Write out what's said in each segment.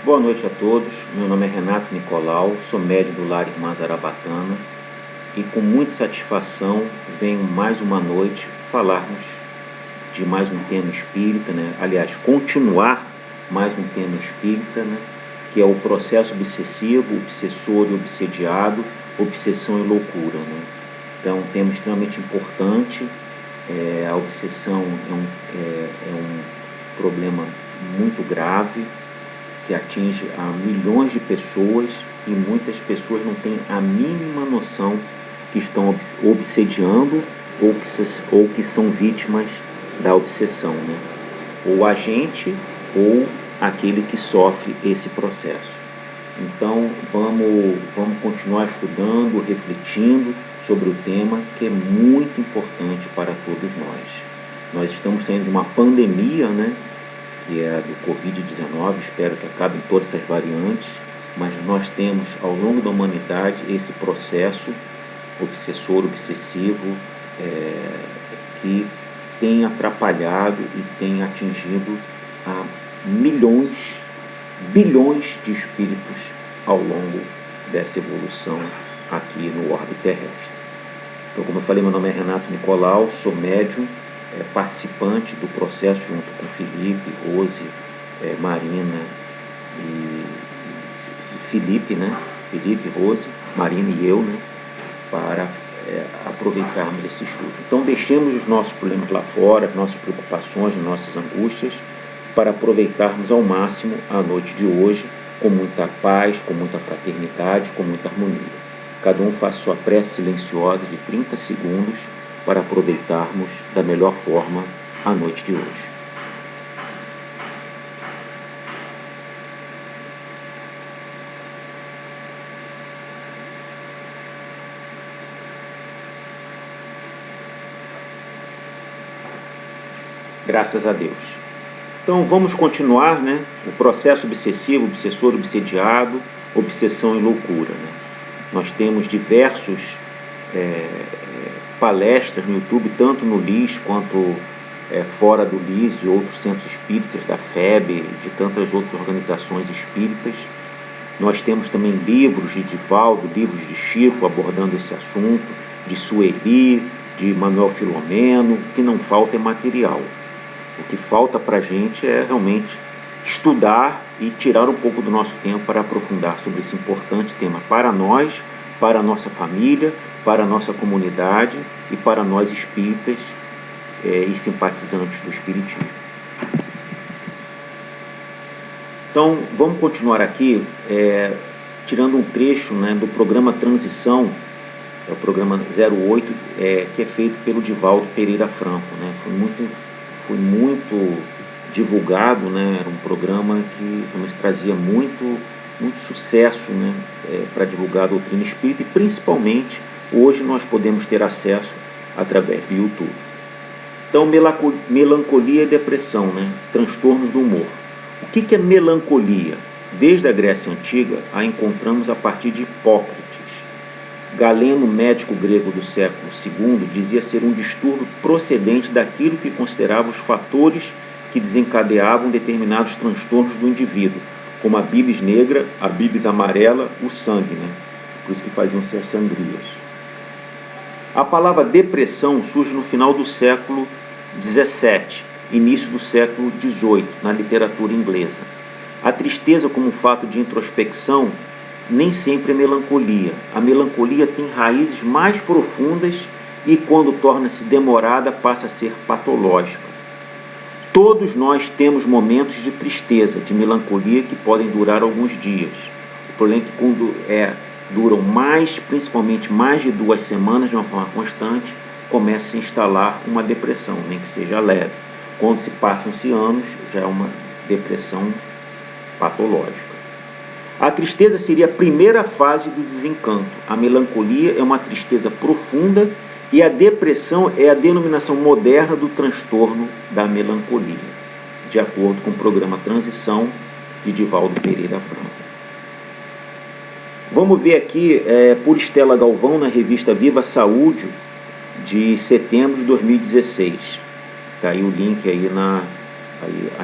Boa noite a todos, meu nome é Renato Nicolau, sou médium do Lar Irmã Zarabatana e com muita satisfação venho mais uma noite falarmos de mais um tema espírita, aliás, continuar mais um tema espírita, que é o processo obsessivo, obsessor e obsediado, obsessão e loucura. Então, é um tema extremamente importante. A obsessão é um problema muito grave que atinge a milhões de pessoas e muitas pessoas não têm a mínima noção que estão obsediando ou que são vítimas da obsessão, ou agente ou aquele que sofre esse processo. Então vamos continuar estudando, refletindo sobre o tema, que é muito importante para todos nós. Nós estamos saindo de uma pandemia, que é a do Covid-19, espero que acabem todas essas variantes, mas nós temos ao longo da humanidade esse processo obsessor, obsessivo, que tem atrapalhado e tem atingido a milhões, bilhões de espíritos ao longo dessa evolução aqui no orbe terrestre. Então, como eu falei, meu nome é Renato Nicolau, sou médium, participante do processo junto com Felipe, Rose, Marina e Felipe, Felipe, Rose, Marina e eu, para aproveitarmos esse estudo. Então, deixemos os nossos problemas lá fora, as nossas preocupações, as nossas angústias, para aproveitarmos ao máximo a noite de hoje, com muita paz, com muita fraternidade, com muita harmonia. Cada um faça sua prece silenciosa de 30 segundos para aproveitarmos da melhor forma a noite de hoje. Graças a Deus. Então vamos continuar, o processo obsessivo, obsessor, obsediado, obsessão e loucura. Nós temos diversos palestras no YouTube, tanto no LIS quanto fora do LIS, de outros centros espíritas, da FEB, de tantas outras organizações espíritas. Nós temos também livros de Divaldo, livros de Chico abordando esse assunto, de Sueli, de Manuel Filomeno. O que não falta é material. O que falta para a gente é realmente estudar e tirar um pouco do nosso tempo para aprofundar sobre esse importante tema para nós, para a nossa família, para a nossa comunidade e para nós espíritas e simpatizantes do espiritismo. Então, vamos continuar aqui tirando um trecho do programa Transição, é o programa 08, que é feito pelo Divaldo Pereira Franco. Foi muito divulgado, era um programa que realmente trazia muito sucesso para divulgar a doutrina espírita e principalmente hoje nós podemos ter acesso através do YouTube. Então, melancolia e depressão, transtornos do humor. O que é melancolia? Desde a Grécia Antiga a encontramos a partir de Hipócrates. Galeno, médico grego do século II, dizia ser um distúrbio procedente daquilo que considerava os fatores que desencadeavam determinados transtornos do indivíduo, como a bibis negra, a bibis amarela, o sangue, por isso que faziam ser sangrias. A palavra depressão surge no final do século XVII, início do século XVIII, na literatura inglesa. A tristeza como um fato de introspecção nem sempre é melancolia. A melancolia tem raízes mais profundas e, quando torna-se demorada, passa a ser patológica. Todos nós temos momentos de tristeza, de melancolia, que podem durar alguns dias. O problema é que quando duram principalmente mais de 2 semanas de uma forma constante, começa a se instalar uma depressão, nem que seja leve. Quando se passam-se anos, já é uma depressão patológica. A tristeza seria a primeira fase do desencanto. A melancolia é uma tristeza profunda e a depressão é a denominação moderna do transtorno da melancolia, de acordo com o programa Transição de Divaldo Pereira Franco. Vamos ver aqui por Estela Galvão na revista Viva Saúde de setembro de 2016. Está aí o link aí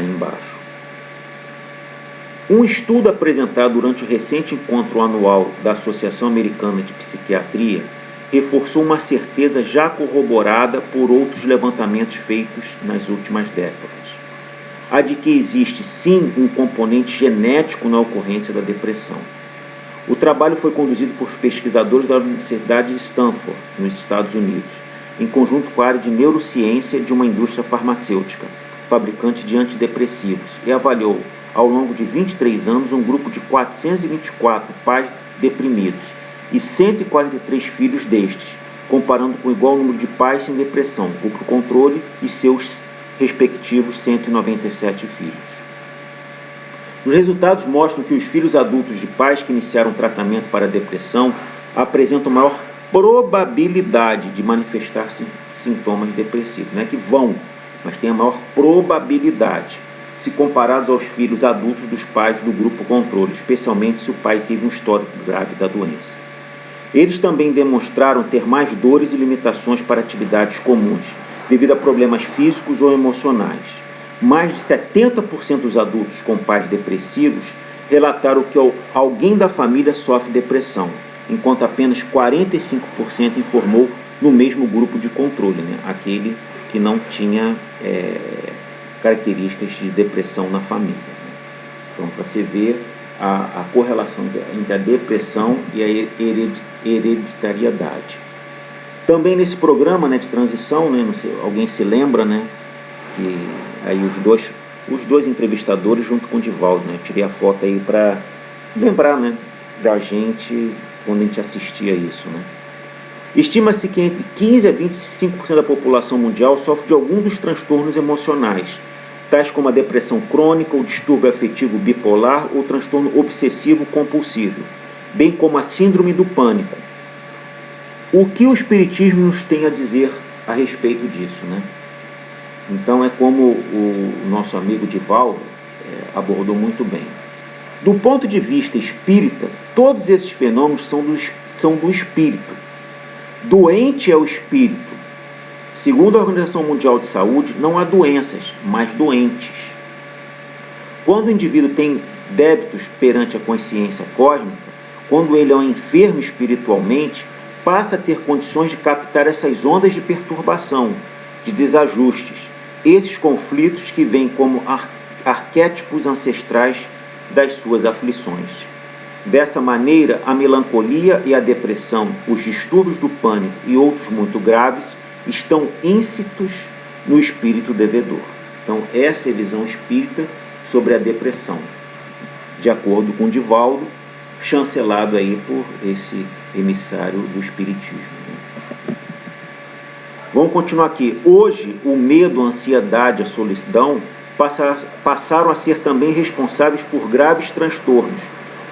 embaixo. Um estudo apresentado durante o recente encontro anual da Associação Americana de Psiquiatria reforçou uma certeza já corroborada por outros levantamentos feitos nas últimas décadas: a de que existe sim um componente genético na ocorrência da depressão. O trabalho foi conduzido por pesquisadores da Universidade de Stanford, nos Estados Unidos, em conjunto com a área de neurociência de uma indústria farmacêutica, fabricante de antidepressivos, e avaliou, ao longo de 23 anos, um grupo de 424 pais deprimidos e 143 filhos destes, comparando com o igual número de pais sem depressão, grupo controle, e seus respectivos 197 filhos. Os resultados mostram que os filhos adultos de pais que iniciaram tratamento para a depressão apresentam maior probabilidade de manifestar sintomas depressivos. Não é que vão, mas tem a maior probabilidade, se comparados aos filhos adultos dos pais do grupo controle, especialmente se o pai teve um histórico grave da doença. Eles também demonstraram ter mais dores e limitações para atividades comuns, devido a problemas físicos ou emocionais. Mais de 70% dos adultos com pais depressivos relataram que alguém da família sofre depressão, enquanto apenas 45% informou no mesmo grupo de controle, né? Aquele que não tinha características de depressão na família. Né? Então, para você ver a correlação entre a depressão e a hereditariedade. Também nesse programa, né, de transição, né, não sei, alguém se lembra, né, que aí os dois entrevistadores junto com o Divaldo, né, eu tirei a foto aí para lembrar, né, da gente quando a gente assistia isso, né. Estima-se que entre 15% a 25% da população mundial sofre de algum dos transtornos emocionais, tais como a depressão crônica, o distúrbio afetivo bipolar ou transtorno obsessivo compulsivo, bem como a síndrome do pânico. O que o Espiritismo nos tem a dizer a respeito disso, né? Então é como o nosso amigo Divaldo abordou muito bem. Do ponto de vista espírita, todos esses fenômenos são do espírito. Doente é o espírito. Segundo a Organização Mundial de Saúde, não há doenças, mas doentes. Quando o indivíduo tem débitos perante a consciência cósmica, quando ele é um enfermo espiritualmente, passa a ter condições de captar essas ondas de perturbação, de desajustes, esses conflitos que vêm como arquétipos ancestrais das suas aflições. Dessa maneira, a melancolia e a depressão, os distúrbios do pânico e outros muito graves estão íncitos no espírito devedor. Então, essa é a visão espírita sobre a depressão, de acordo com Divaldo, chancelado aí por esse emissário do espiritismo. Vamos continuar aqui. Hoje, o medo, a ansiedade, a solidão passaram a ser também responsáveis por graves transtornos,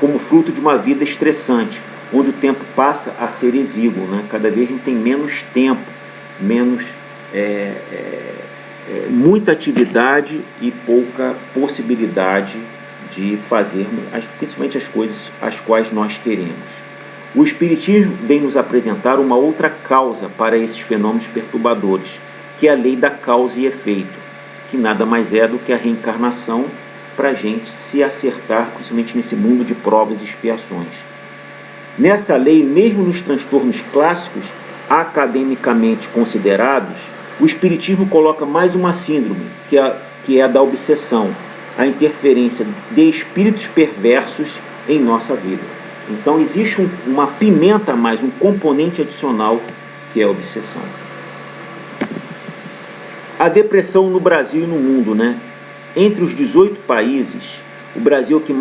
como fruto de uma vida estressante, onde o tempo passa a ser exíguo, né? Cada vez a gente tem menos tempo, menos muita atividade e pouca possibilidade de fazer, principalmente as coisas as quais nós queremos. O Espiritismo vem nos apresentar uma outra causa para esses fenômenos perturbadores, que é a lei da causa e efeito, que nada mais é do que a reencarnação para a gente se acertar, principalmente nesse mundo de provas e expiações. Nessa lei, mesmo nos transtornos clássicos, academicamente considerados, o Espiritismo coloca mais uma síndrome, que é a da obsessão, a interferência de espíritos perversos em nossa vida. Então existe uma pimenta a mais, um componente adicional, que é a obsessão. A depressão no Brasil e no mundo, né? Entre os 18 países, o Brasil é o que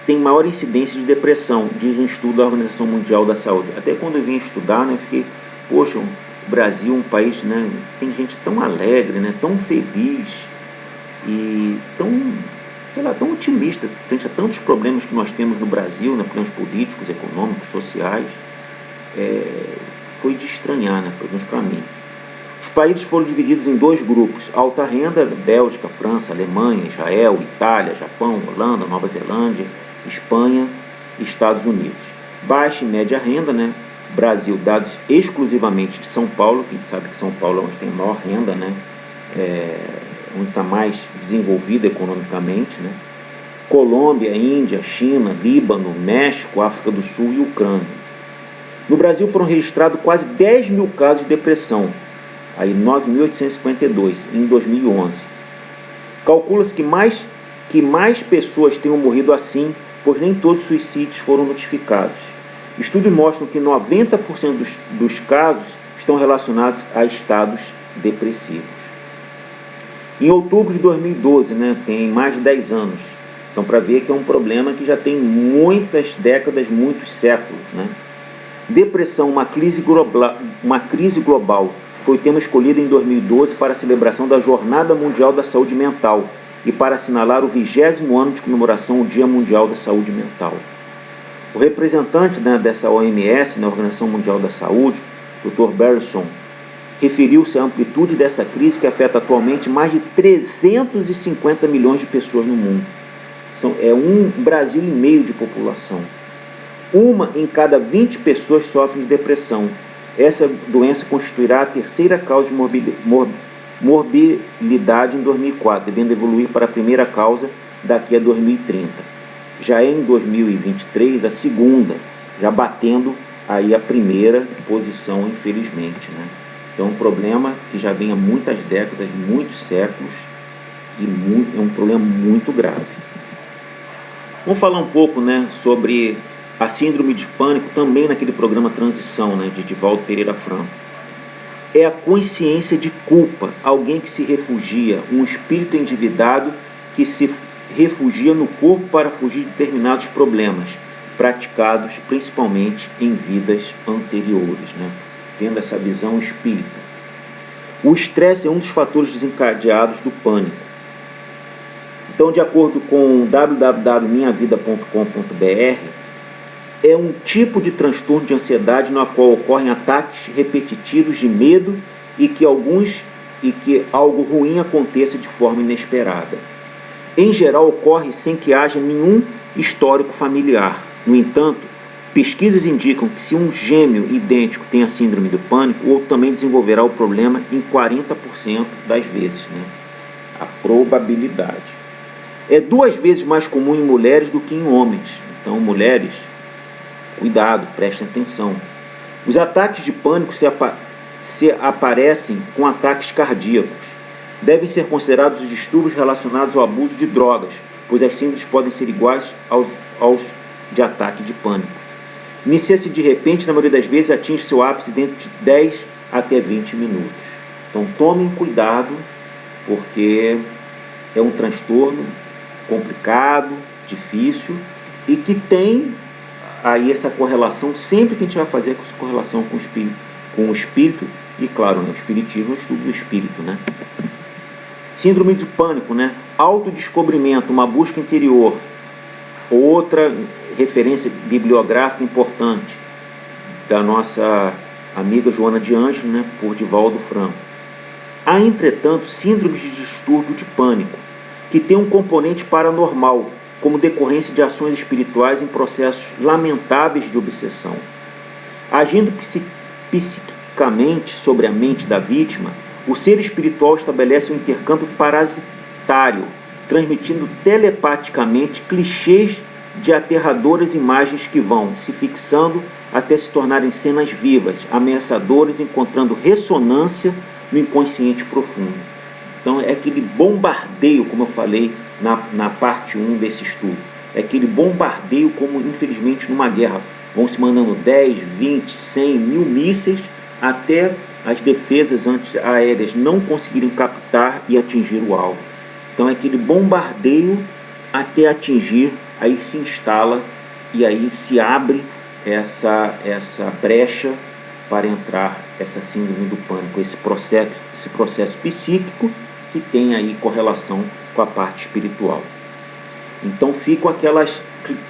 tem maior incidência de depressão, diz um estudo da Organização Mundial da Saúde. Até quando eu vim estudar, né, eu fiquei, poxa, o Brasil é um país, né, tem gente tão alegre, né, tão feliz e tão otimista frente a tantos problemas que nós temos no Brasil, né, problemas políticos, econômicos, sociais. Foi de estranhar, né, pelo menos para mim. Os países foram divididos em dois grupos: alta renda, Bélgica, França, Alemanha, Israel, Itália, Japão, Holanda, Nova Zelândia, Espanha e Estados Unidos. Baixa e média renda, né? Brasil, dados exclusivamente de São Paulo, que a gente sabe que São Paulo é onde tem a maior renda, né? Onde está mais desenvolvida economicamente, né? Colômbia, Índia, China, Líbano, México, África do Sul e Ucrânia. No Brasil foram registrados quase 10 mil casos de depressão, aí 9.852 em 2011. Calcula-se que mais pessoas tenham morrido assim, pois nem todos os suicídios foram notificados. Estudos mostram que 90% dos casos estão relacionados a estados depressivos. Em outubro de 2012, tem mais de 10 anos, então para ver que é um problema que já tem muitas décadas, muitos séculos. Depressão, uma crise global, foi o tema escolhido em 2012 para a celebração da Jornada Mundial da Saúde Mental e para assinalar o 20º ano de comemoração ao Dia Mundial da Saúde Mental. O representante dessa OMS, na Organização Mundial da Saúde, Dr. Berson, referiu-se à amplitude dessa crise que afeta atualmente mais de 350 milhões de pessoas no mundo. É 1,5 Brasil de população. 1 em cada 20 pessoas sofre de depressão. Essa doença constituirá a terceira causa de morbilidade em 2004, devendo evoluir para a primeira causa daqui a 2030. Já é em 2023 a segunda, já batendo aí a primeira posição, infelizmente. Então é um problema que já vem há muitas décadas, muitos séculos, e é um problema muito grave. Vamos falar um pouco sobre a síndrome de pânico, também naquele programa Transição, de Divaldo Pereira Franco. É a consciência de culpa, alguém que se refugia, um espírito endividado que se refugia no corpo para fugir de determinados problemas, praticados principalmente em vidas anteriores, tendo essa visão espírita. O estresse é um dos fatores desencadeados do pânico. Então, de acordo com www.minhavida.com.br, é um tipo de transtorno de ansiedade no qual ocorrem ataques repetitivos de medo e que algo ruim aconteça de forma inesperada. Em geral, ocorre sem que haja nenhum histórico familiar. No entanto, pesquisas indicam que se um gêmeo idêntico tem a síndrome do pânico, o outro também desenvolverá o problema em 40% das vezes. A probabilidade. É 2 vezes mais comum em mulheres do que em homens. Então, mulheres, cuidado, prestem atenção. Os ataques de pânico se aparecem com ataques cardíacos. Devem ser considerados os distúrbios relacionados ao abuso de drogas, pois as síndromes podem ser iguais aos de ataque de pânico. Inicia-se de repente, na maioria das vezes, atinge seu ápice dentro de 10 até 20 minutos. Então tomem cuidado, porque é um transtorno complicado, difícil, e que tem aí essa correlação, sempre que a gente vai fazer essa correlação com o espírito, e claro, o espiritismo é o estudo do espírito, Síndrome de pânico, autodescobrimento, uma busca interior. Outra referência bibliográfica importante da nossa amiga Joana de Ângelo, por Divaldo Franco. Há, entretanto, síndromes de distúrbio de pânico, que tem um componente paranormal, como decorrência de ações espirituais em processos lamentáveis de obsessão. Agindo psiquicamente sobre a mente da vítima, o ser espiritual estabelece um intercâmbio parasitário, transmitindo telepaticamente clichês de aterradoras imagens que vão se fixando até se tornarem cenas vivas, ameaçadoras, encontrando ressonância no inconsciente profundo. Então é aquele bombardeio, como eu falei na parte 1 desse estudo, é aquele bombardeio como, infelizmente, numa guerra, vão se mandando 10, 20, 100, 1000 mísseis até as defesas antiaéreas não conseguirem captar e atingir o alvo. Então é aquele bombardeio até atingir, aí se instala e aí se abre essa brecha para entrar essa síndrome do pânico, esse processo psíquico que tem aí correlação com a parte espiritual. Então ficam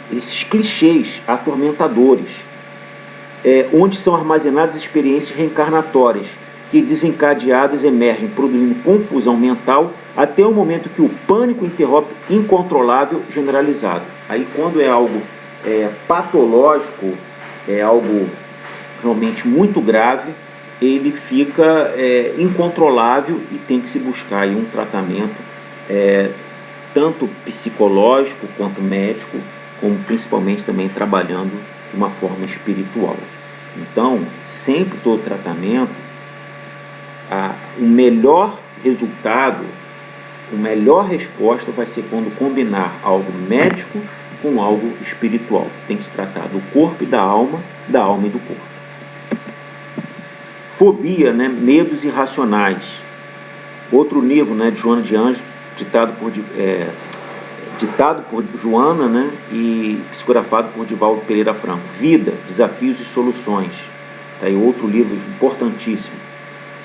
esses clichês atormentadores, onde são armazenadas experiências reencarnatórias, que desencadeadas emergem, produzindo confusão mental, até o momento que o pânico interrompe incontrolável generalizado. Aí quando é algo patológico, é algo realmente muito grave, ele fica incontrolável e tem que se buscar aí um tratamento tanto psicológico quanto médico, como principalmente também trabalhando de uma forma espiritual. Então, sempre todo tratamento, o melhor resultado, a melhor resposta vai ser quando combinar algo médico com algo espiritual, que tem que se tratar do corpo e da alma e do corpo. Fobia, né? Medos irracionais. Outro livro, né, de Joana de Ângeles, ditado por Joana, né, e psicografado por Divaldo Pereira Franco. Vida, Desafios e Soluções. Tá aí outro livro importantíssimo.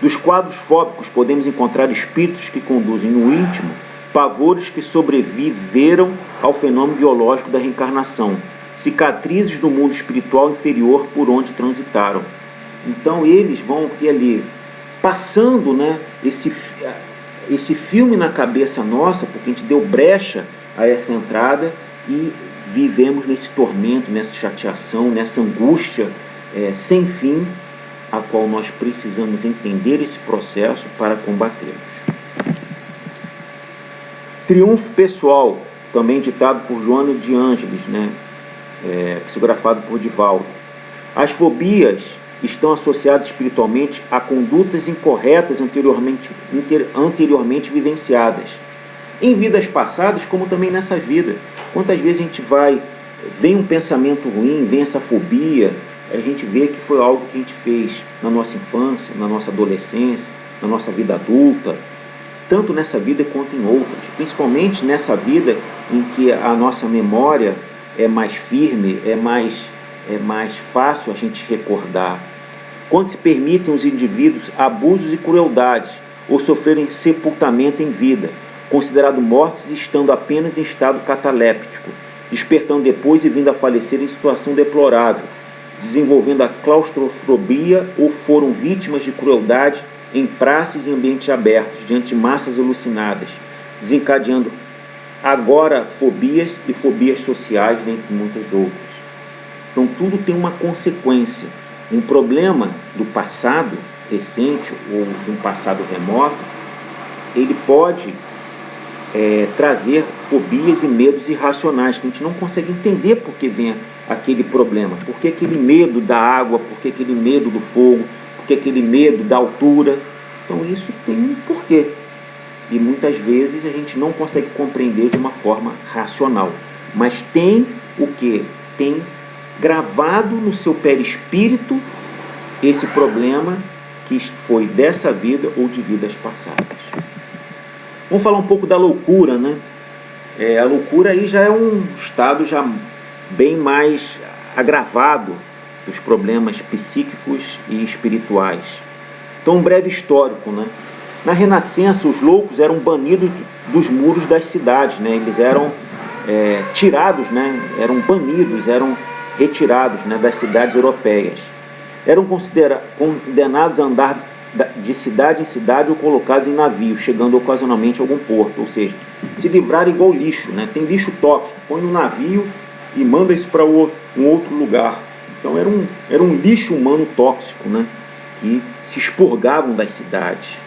Dos quadros fóbicos podemos encontrar espíritos que conduzem no íntimo pavores que sobreviveram ao fenômeno biológico da reencarnação, cicatrizes do mundo espiritual inferior por onde transitaram. Então eles vão ter ali, passando, né, esse filme na cabeça nossa, porque a gente deu brecha a essa entrada e vivemos nesse tormento, nessa chateação, nessa angústia sem fim, a qual nós precisamos entender esse processo para combatê-los. Triunfo pessoal, também ditado por Joana de Ângeles, né? Psicografado por Divaldo. As fobias estão associadas espiritualmente a condutas incorretas anteriormente vivenciadas, em vidas passadas, como também nessa vida. Quantas vezes a gente vem um pensamento ruim, vem essa fobia, a gente vê que foi algo que a gente fez na nossa infância, na nossa adolescência, na nossa vida adulta, tanto nessa vida quanto em outras, principalmente nessa vida em que a nossa memória é mais firme, é mais fácil a gente recordar. Quando se permitem os indivíduos abusos e crueldades, ou sofrerem sepultamento em vida, considerados mortos estando apenas em estado cataléptico, despertando depois e vindo a falecer em situação deplorável, desenvolvendo a claustrofobia ou foram vítimas de crueldade em praças e ambientes abertos, diante de massas alucinadas, desencadeando agora fobias e fobias sociais, dentre muitas outras. Então tudo tem uma consequência. Um problema do passado recente ou de um passado remoto, ele pode trazer fobias e medos irracionais, que a gente não consegue entender por que vem aquele problema, por que aquele medo da água, por que aquele medo do fogo, por que aquele medo da altura. Então isso tem um porquê. E muitas vezes a gente não consegue compreender de uma forma racional. Mas tem o quê? Tem gravado no seu perispírito esse problema que foi dessa vida ou de vidas passadas. Vamos falar um pouco da loucura, né? A loucura aí já é um estado já bem mais agravado dos problemas psíquicos e espirituais. Então, um breve histórico, né? Na Renascença, os loucos eram banidos dos muros das cidades, né? Eles eram tirados, né? Eram banidos, eram retirados, né, das cidades europeias. Eram condenados a andar de cidade em cidade ou colocados em navios, chegando ocasionalmente a algum porto, ou seja, se livrar igual lixo, né? Tem lixo tóxico, põe no navio e manda isso para um outro lugar. Então era um lixo humano tóxico, né, que se expurgavam das cidades.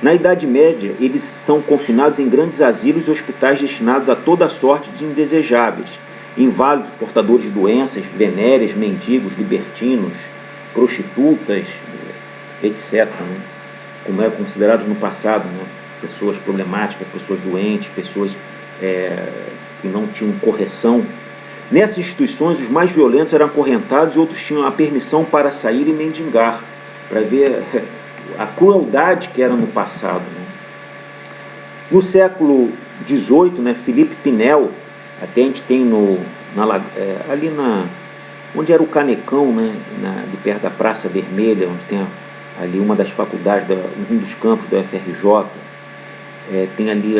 Na Idade Média, eles são confinados em grandes asilos e hospitais destinados a toda sorte de indesejáveis, inválidos, portadores de doenças venéreas, mendigos, libertinos, prostitutas, etc., né? Como eram considerados no passado, né? Pessoas problemáticas, pessoas doentes, pessoas que não tinham correção. Nessas instituições, os mais violentos eram acorrentados e outros tinham a permissão para sair e mendigar, para ver a crueldade que era no passado, né? No século XVIII, né, Felipe Pinel, até a gente tem ali onde era o Canecão, né, de perto da Praça Vermelha, onde tem ali uma das faculdades, um dos campos da UFRJ, tem ali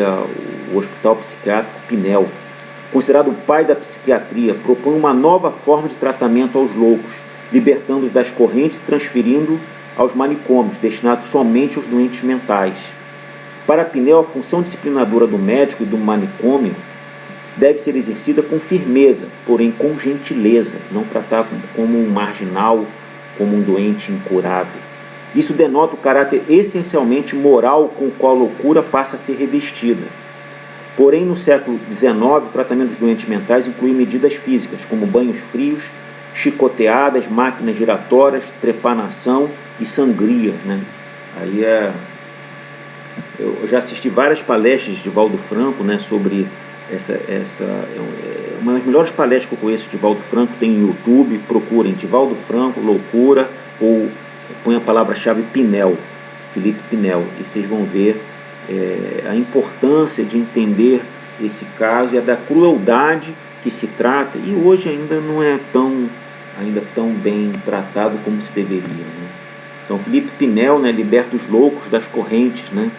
o Hospital Psiquiátrico Pinel, considerado o pai da psiquiatria, propõe uma nova forma de tratamento aos loucos, libertando-os das correntes e transferindo aos manicômios, destinados somente aos doentes mentais. Para Pinel, a função disciplinadora do médico e do manicômio deve ser exercida com firmeza, porém com gentileza, não tratar como um marginal, como um doente incurável. Isso denota o caráter essencialmente moral com o qual a loucura passa a ser revestida. Porém, no século XIX, o tratamento dos doentes mentais inclui medidas físicas, como banhos frios, chicoteadas, máquinas giratórias, trepanação e sangrias, né? Aí eu já assisti várias palestras de Valdo Franco, né, sobre uma das melhores palestras que eu conheço de Valdo Franco, tem no YouTube, procurem de Valdo Franco, loucura, ou põe a palavra-chave Pinel, Felipe Pinel, e vocês vão ver a importância de entender esse caso e a da crueldade que se trata, e hoje ainda não é tão bem tratado como se deveria, né? Então Felipe Pinel, né, liberta os loucos das correntes, né?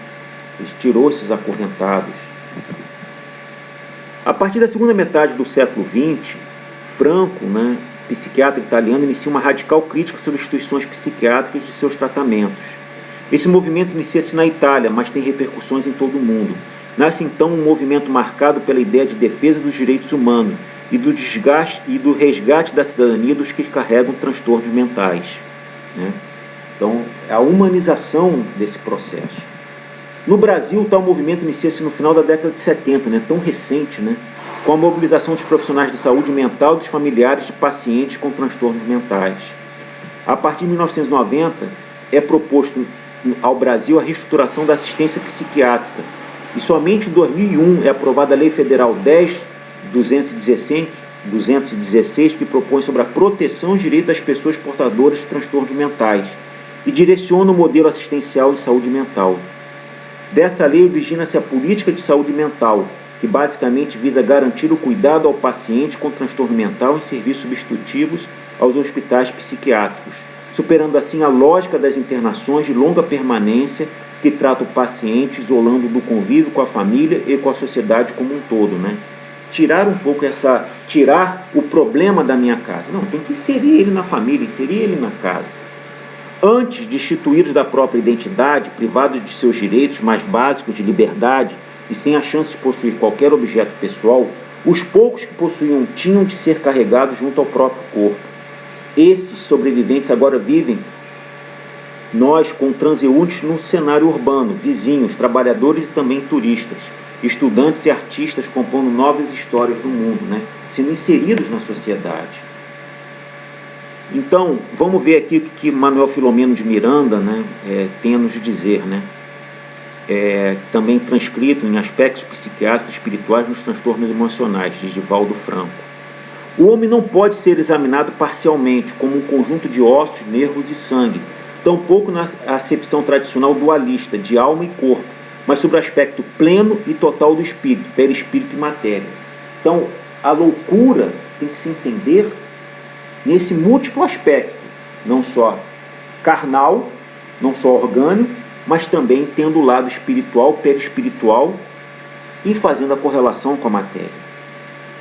Ele tirou esses acorrentados. A partir da segunda metade do século XX, Franco, né, psiquiatra italiano, inicia uma radical crítica sobre instituições psiquiátricas e seus tratamentos. Esse movimento inicia-se na Itália, mas tem repercussões em todo o mundo. Nasce então um movimento marcado pela ideia de defesa dos direitos humanos e do desgaste e do resgate da cidadania dos que carregam transtornos mentais, né? Então, a humanização desse processo. No Brasil, tal movimento inicia-se no final da década de 70, né, tão recente, né, com a mobilização dos profissionais de saúde mental e dos familiares de pacientes com transtornos mentais. A partir de 1990, é proposto ao Brasil a reestruturação da assistência psiquiátrica, e somente em 2001 é aprovada a Lei Federal 10.216, que propõe sobre a proteção e direito das pessoas portadoras de transtornos mentais e direciona o modelo assistencial em saúde mental. Dessa lei origina-se a política de saúde mental, que basicamente visa garantir o cuidado ao paciente com transtorno mental em serviços substitutivos aos hospitais psiquiátricos, superando assim a lógica das internações de longa permanência que trata o paciente isolando do convívio com a família e com a sociedade como um todo, né? Tirar um pouco tirar o problema da minha casa. Não, tem que inserir ele na família, inserir ele na casa. Antes, destituídos da própria identidade, privados de seus direitos mais básicos de liberdade e sem a chance de possuir qualquer objeto pessoal, os poucos que possuíam tinham de ser carregados junto ao próprio corpo. Esses sobreviventes agora vivem nós com transeuntes no cenário urbano, vizinhos, trabalhadores e também turistas, estudantes e artistas compondo novas histórias do mundo, né? Sendo inseridos na sociedade. Então, vamos ver aqui o que Manuel Filomeno de Miranda, né, tem a nos dizer, né? Também transcrito em aspectos psiquiátricos e espirituais nos transtornos emocionais, diz Divaldo Franco. O homem não pode ser examinado parcialmente, como um conjunto de ossos, nervos e sangue, tampouco na acepção tradicional dualista de alma e corpo, mas sobre o aspecto pleno e total do espírito, perispírito e matéria. Então, a loucura tem que se entender nesse múltiplo aspecto, não só carnal, não só orgânico, mas também tendo o lado espiritual, perispiritual e fazendo a correlação com a matéria.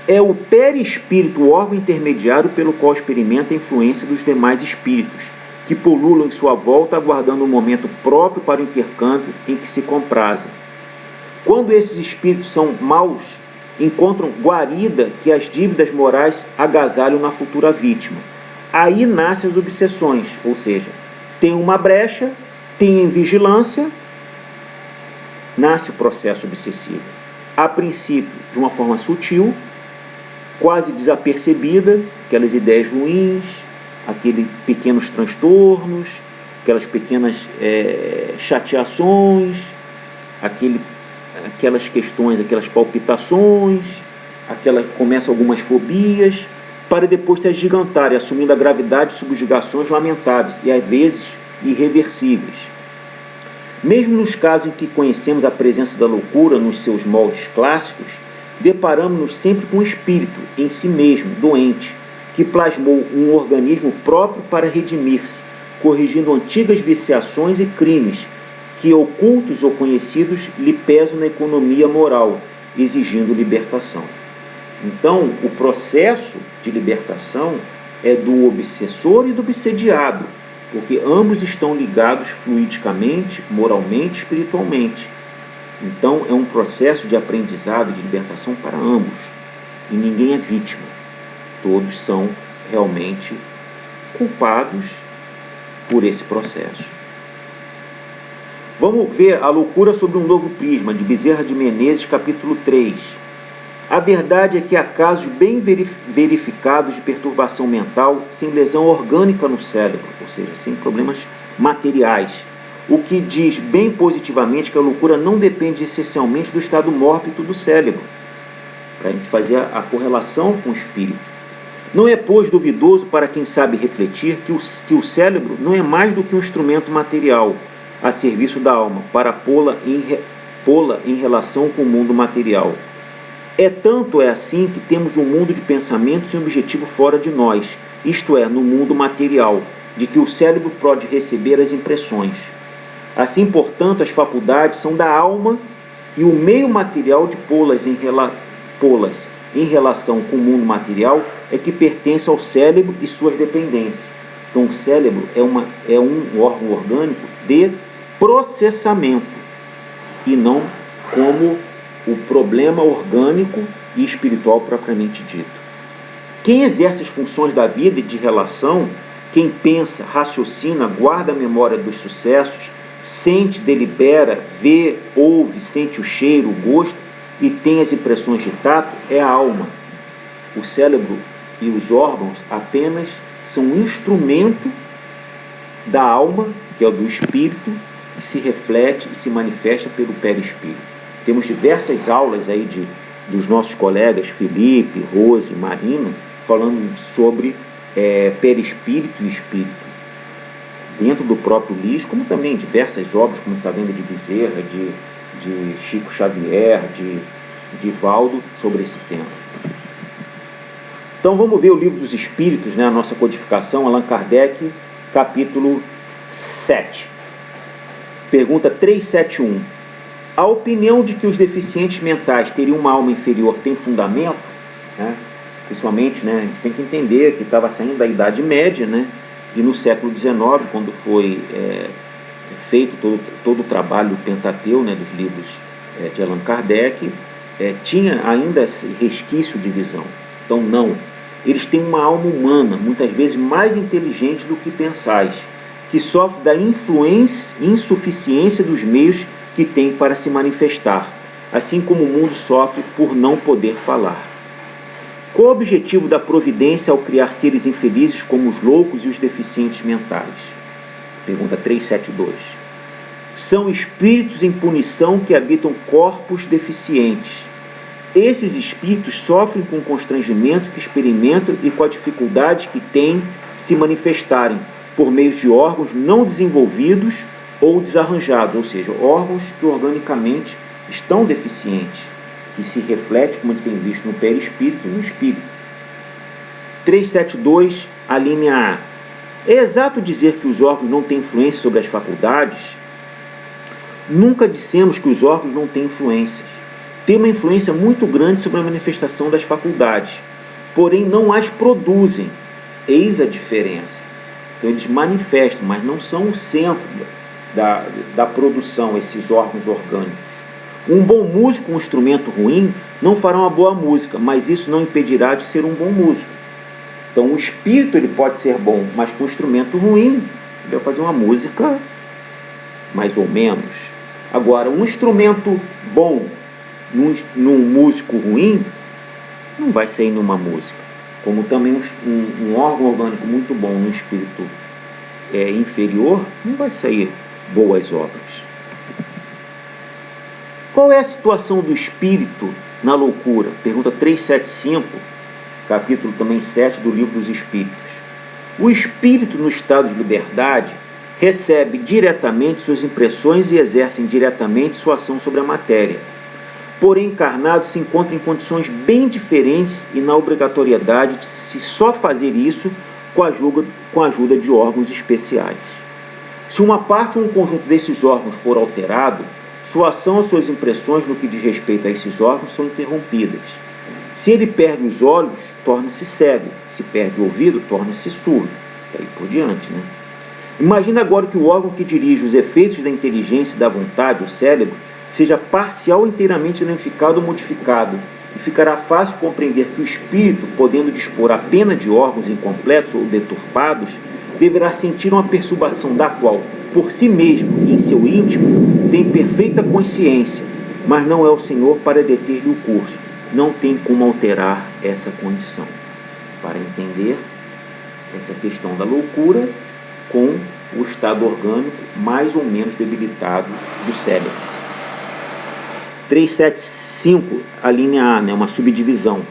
É o perispírito o órgão intermediário pelo qual experimenta a influência dos demais espíritos, que pululam em sua volta aguardando um momento próprio para o intercâmbio em que se comprazem. Quando esses espíritos são maus, encontram guarida que as dívidas morais agasalham na futura vítima. Aí nascem as obsessões, ou seja, tem uma brecha, tem vigilância, nasce o processo obsessivo. A princípio, de uma forma sutil, quase desapercebida, aquelas ideias ruins, aqueles pequenos transtornos, aquelas pequenas chateações, aquelas questões, aquelas palpitações, começam algumas fobias, para depois se agigantarem, assumindo a gravidade de subjugações lamentáveis e, às vezes, irreversíveis. Mesmo nos casos em que conhecemos a presença da loucura nos seus moldes clássicos, deparamos-nos sempre com o espírito, em si mesmo, doente, que plasmou um organismo próprio para redimir-se, corrigindo antigas viciações e crimes, que, ocultos ou conhecidos, lhe pesam na economia moral, exigindo libertação. Então, o processo de libertação é do obsessor e do obsediado, porque ambos estão ligados fluidicamente, moralmente, espiritualmente. Então, é um processo de aprendizado, de libertação para ambos. E ninguém é vítima. Todos são realmente culpados por esse processo. Vamos ver a loucura sobre um novo prisma, de Bezerra de Menezes, capítulo 3. A verdade é que há casos bem verificados de perturbação mental sem lesão orgânica no cérebro, ou seja, sem problemas materiais, o que diz bem positivamente que a loucura não depende essencialmente do estado mórbido do cérebro, para a gente fazer a correlação com o espírito. Não é, pois, duvidoso para quem sabe refletir que o cérebro não é mais do que um instrumento material a serviço da alma, para pô-la em relação com o mundo material. Tanto é assim que temos um mundo de pensamentos e um objetivo fora de nós, isto é, no mundo material, de que o cérebro pode receber as impressões. Assim, portanto, as faculdades são da alma e o meio material de pô-las em relação com o mundo material é que pertence ao cérebro e suas dependências. Então, o cérebro é um órgão orgânico de processamento e não como o problema orgânico e espiritual propriamente dito. Quem exerce as funções da vida e de relação, quem pensa, raciocina, guarda a memória dos sucessos, sente, delibera, vê, ouve, sente o cheiro, o gosto e tem as impressões de tato, é a alma. O cérebro e os órgãos apenas são um instrumento da alma, que é o do espírito, que se reflete e se manifesta pelo perispírito. Temos diversas aulas aí dos nossos colegas Felipe, Rose, Marino, falando sobre perispírito e espírito. Dentro do próprio Lis, como também diversas obras, como está vendo de Bezerra, de Chico Xavier, de Valdo, sobre esse tema. Então vamos ver o Livro dos Espíritos, né, a nossa codificação, Allan Kardec, capítulo 7. Pergunta 371. A opinião de que os deficientes mentais teriam uma alma inferior tem fundamento? Né? Principalmente, né, a gente tem que entender que estava saindo da Idade Média, né, e no século XIX, quando foi feito todo o trabalho do Pentateu, né, dos livros de Allan Kardec, tinha ainda esse resquício de visão. Então, não. Eles têm uma alma humana, muitas vezes mais inteligente do que pensais, que sofre da insuficiência dos meios que tem para se manifestar, assim como o mundo sofre por não poder falar. Qual o objetivo da providência ao criar seres infelizes como os loucos e os deficientes mentais? Pergunta 372. São espíritos em punição que habitam corpos deficientes. Esses espíritos sofrem com o constrangimento que experimentam e com a dificuldade que têm de se manifestarem por meio de órgãos não desenvolvidos ou desarranjados, ou seja, órgãos que organicamente estão deficientes, que se reflete, como a gente tem visto, no perispírito e no espírito. 372, a linha A. É exato dizer que os órgãos não têm influência sobre as faculdades? Nunca dissemos que os órgãos não têm influências. Tem uma influência muito grande sobre a manifestação das faculdades, porém não as produzem. Eis a diferença. Então eles manifestam, mas não são o centro da produção, esses órgãos orgânicos. Um bom músico, um instrumento ruim, não fará uma boa música, mas isso não impedirá de ser um bom músico. Então o espírito ele pode ser bom, mas com um instrumento ruim, ele vai fazer uma música mais ou menos. Agora, um instrumento bom num músico ruim, não vai sair numa música. Como também um órgão orgânico muito bom num espírito inferior, não vai sair boas obras. Qual é a situação do espírito na loucura? Pergunta 375, capítulo também 7 do Livro dos Espíritos. O espírito no estado de liberdade recebe diretamente suas impressões e exerce diretamente sua ação sobre a matéria. Porém, encarnado se encontra em condições bem diferentes e na obrigatoriedade de se só fazer isso com a ajuda de órgãos especiais. Se uma parte ou um conjunto desses órgãos for alterado, sua ação ou suas impressões no que diz respeito a esses órgãos são interrompidas. Se ele perde os olhos, torna-se cego. Se perde o ouvido, torna-se surdo. E aí por diante, né? Imagina agora que o órgão que dirige os efeitos da inteligência e da vontade, o cérebro, seja parcial ou inteiramente danificado ou modificado, e ficará fácil compreender que o espírito, podendo dispor apenas de órgãos incompletos ou deturpados, deverá sentir uma perturbação da qual por si mesmo e em seu íntimo, tem perfeita consciência, mas não é o Senhor para deter-lhe o curso. Não tem como alterar essa condição. Para entender essa questão da loucura com o estado orgânico mais ou menos debilitado do cérebro. 375, a linha A, uma subdivisão.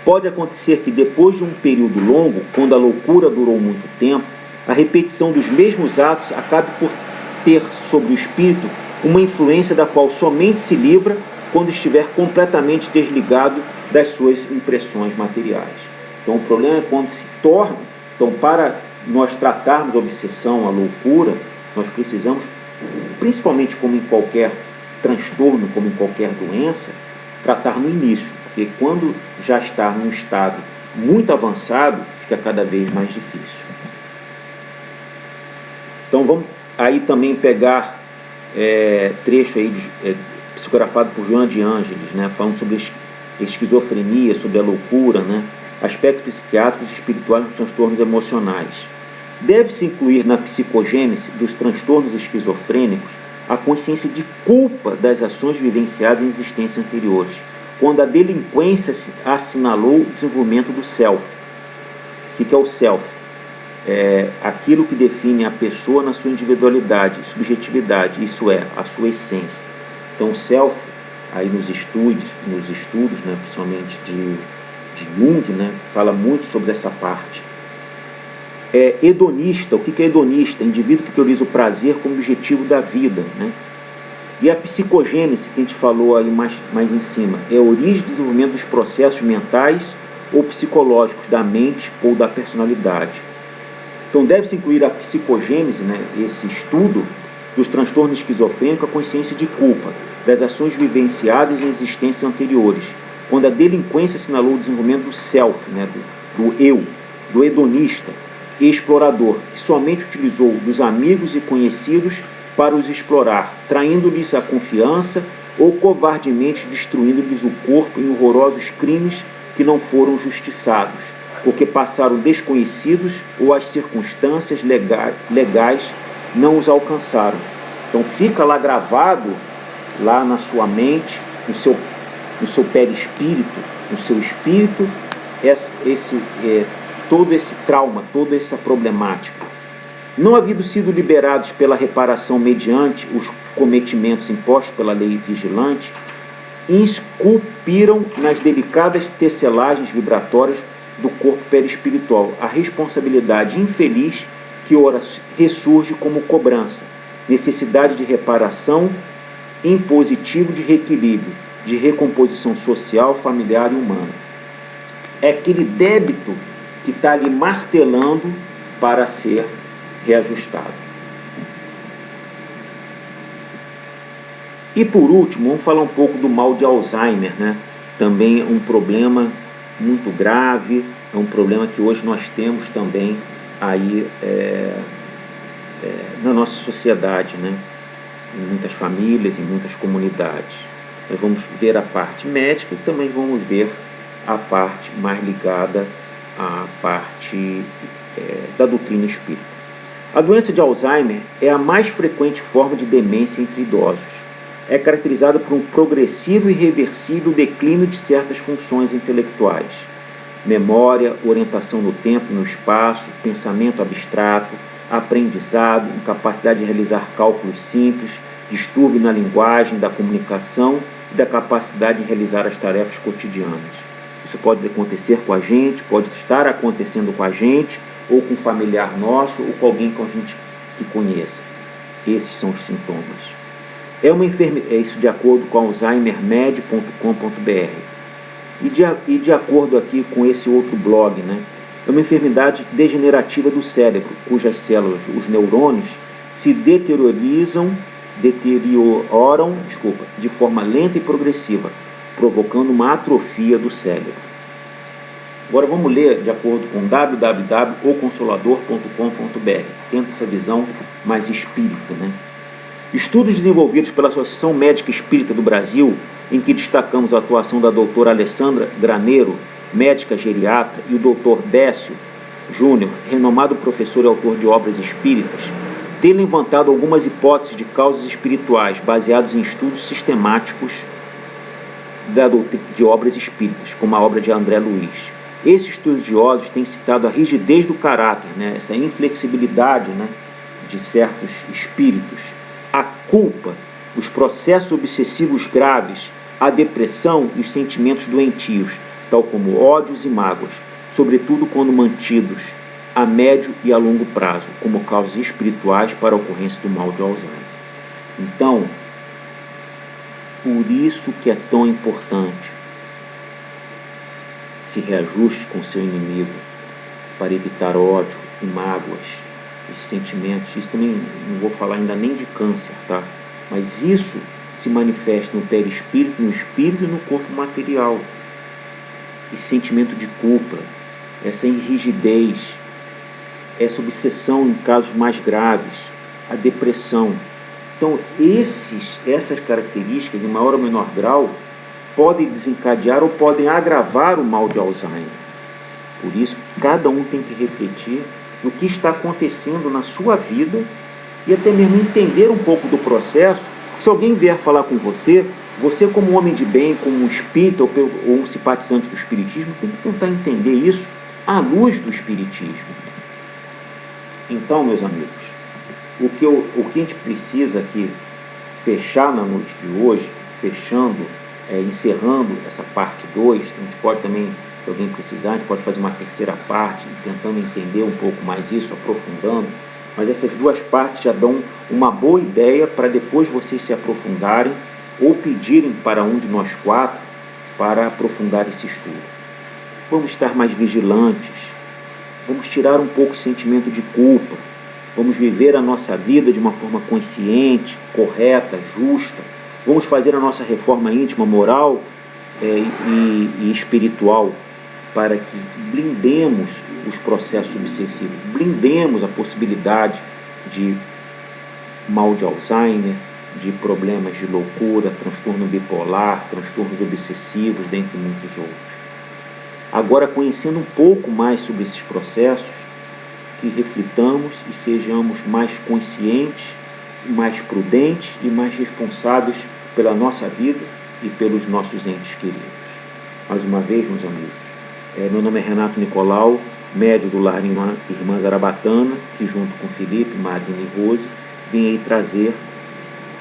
Pode acontecer que depois de um período longo, quando a loucura durou muito tempo, a repetição dos mesmos atos acabe por ter sobre o espírito uma influência da qual somente se livra quando estiver completamente desligado das suas impressões materiais. Então o problema é quando se torna. Então, para nós tratarmos a obsessão, a loucura, nós precisamos, principalmente como em qualquer transtorno, como em qualquer doença, tratar no início, porque quando já está num estado muito avançado, fica cada vez mais difícil. Então vamos aí também pegar trecho aí psicografado por Joana de Ângeles, falando sobre esquizofrenia, sobre a loucura, aspectos psiquiátricos e espirituais dos transtornos emocionais. Deve-se incluir na psicogênese dos transtornos esquizofrênicos a consciência de culpa das ações vivenciadas em existências anteriores, quando a delinquência assinalou o desenvolvimento do self. O que é o self? É aquilo que define a pessoa na sua individualidade, subjetividade, isso é, a sua essência. Então, o self, aí nos estudos, principalmente de Jung, fala muito sobre essa parte. É hedonista. O que é hedonista? Indivíduo que prioriza o prazer como objetivo da vida. E a psicogênese, que a gente falou aí mais em cima, é a origem e desenvolvimento dos processos mentais ou psicológicos da mente ou da personalidade. Então deve-se incluir a psicogênese, esse estudo dos transtornos esquizofrênicos, a consciência de culpa, das ações vivenciadas em existências anteriores, quando a delinquência assinalou o desenvolvimento do self, do eu, do hedonista, explorador, que somente utilizou dos amigos e conhecidos para os explorar, traindo-lhes a confiança ou covardemente destruindo-lhes o corpo em horrorosos crimes que não foram justiçados, porque passaram desconhecidos ou as circunstâncias legais não os alcançaram. Então fica lá gravado, lá na sua mente, no seu perispírito, no seu espírito, todo esse trauma, toda essa problemática. Não havendo sido liberados pela reparação mediante os cometimentos impostos pela lei vigilante, esculpiram nas delicadas tecelagens vibratórias do corpo perispiritual a responsabilidade infeliz que ora ressurge como cobrança, necessidade de reparação, impositivo de reequilíbrio, de recomposição social, familiar e humana. É aquele débito que está ali martelando para ser reajustado. E por último, vamos falar um pouco do mal de Alzheimer, Também é um problema muito grave, é um problema que hoje nós temos também aí na nossa sociedade, em muitas famílias, em muitas comunidades. Nós vamos ver a parte médica e também vamos ver a parte mais ligada à parte da doutrina espírita. A doença de Alzheimer é a mais frequente forma de demência entre idosos. É caracterizada por um progressivo e irreversível declínio de certas funções intelectuais. Memória, orientação no tempo e no espaço, pensamento abstrato, aprendizado, incapacidade de realizar cálculos simples, distúrbio na linguagem, da comunicação e da capacidade de realizar as tarefas cotidianas. Isso pode acontecer com a gente, pode estar acontecendo com a gente, ou com um familiar nosso, ou com alguém que a gente que conheça. Esses são os sintomas. Isso de acordo com alzheimermed.com.br. E de acordo aqui com esse outro blog, é uma enfermidade degenerativa do cérebro, cujas células, os neurônios, se deterioram de forma lenta e progressiva, provocando uma atrofia do cérebro. Agora vamos ler de acordo com www.oconsolador.com.br, tendo essa visão mais espírita. Estudos desenvolvidos pela Associação Médica Espírita do Brasil, em que destacamos a atuação da doutora Alessandra Graneiro, médica geriatra, e o doutor Décio Júnior, renomado professor e autor de obras espíritas, ter levantado algumas hipóteses de causas espirituais baseados em estudos sistemáticos de obras espíritas, como a obra de André Luiz. Esses estudiosos têm citado a rigidez do caráter, essa inflexibilidade, de certos espíritos, a culpa, os processos obsessivos graves, a depressão e os sentimentos doentios, tal como ódios e mágoas, sobretudo quando mantidos a médio e a longo prazo, como causas espirituais para a ocorrência do mal de Alzheimer. Então, por isso que é tão importante se reajuste com seu inimigo para evitar ódio e mágoas, esses sentimentos. Isso também não vou falar ainda nem de câncer, tá? Mas isso se manifesta no perispírito, no espírito e no corpo material. Esse sentimento de culpa, essa irrigidez, essa obsessão em casos mais graves, a depressão. Então, essas características, em maior ou menor grau, podem desencadear ou podem agravar o mal de Alzheimer. Por isso, cada um tem que refletir no que está acontecendo na sua vida e até mesmo entender um pouco do processo. Se alguém vier falar com você como um homem de bem, como um espírita ou um simpatizante do espiritismo, tem que tentar entender isso à luz do espiritismo. Então, meus amigos, o que a gente precisa aqui fechar na noite de hoje, encerrando essa parte 2, a gente pode também, se alguém precisar, a gente pode fazer uma terceira parte, tentando entender um pouco mais isso, aprofundando, mas essas duas partes já dão uma boa ideia para depois vocês se aprofundarem ou pedirem para um de nós 4 para aprofundar esse estudo. Vamos estar mais vigilantes, vamos tirar um pouco o sentimento de culpa, vamos viver a nossa vida de uma forma consciente, correta, justa, vamos fazer a nossa reforma íntima, moral e espiritual para que blindemos os processos obsessivos, blindemos a possibilidade de mal de Alzheimer, de problemas de loucura, transtorno bipolar, transtornos obsessivos, dentre muitos outros. Agora, conhecendo um pouco mais sobre esses processos, que reflitamos e sejamos mais conscientes, mais prudentes e mais responsáveis pela nossa vida e pelos nossos entes queridos. Mais uma vez, meus amigos, meu nome é Renato Nicolau, médium do Lar Irmã Zarabatana, que junto com Felipe, Marina e Rose, vim aí trazer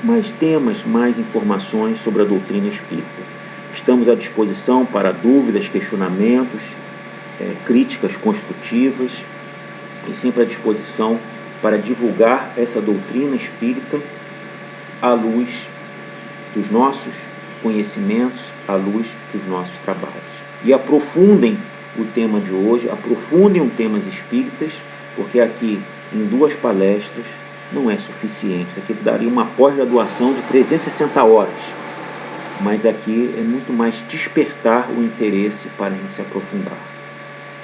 mais temas, mais informações sobre a doutrina espírita. Estamos à disposição para dúvidas, questionamentos, críticas construtivas e sempre à disposição para divulgar essa doutrina espírita à luz dos nossos conhecimentos, à luz dos nossos trabalhos. E aprofundem o tema de hoje, aprofundem os temas espíritas, porque aqui em 2 palestras não é suficiente. Isso aqui daria uma pós-graduação de 360 horas. Mas aqui é muito mais despertar o interesse para a gente se aprofundar.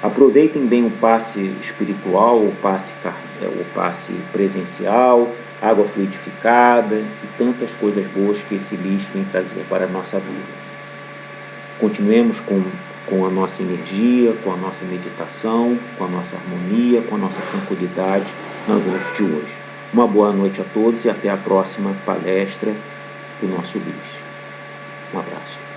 Aproveitem bem o passe espiritual, o passe presencial, água fluidificada e tantas coisas boas que esse lixo vem trazer para a nossa vida. Continuemos com a nossa energia, com a nossa meditação, com a nossa harmonia, com a nossa tranquilidade na noite de hoje. Uma boa noite a todos e até a próxima palestra do nosso lixo. Um abraço.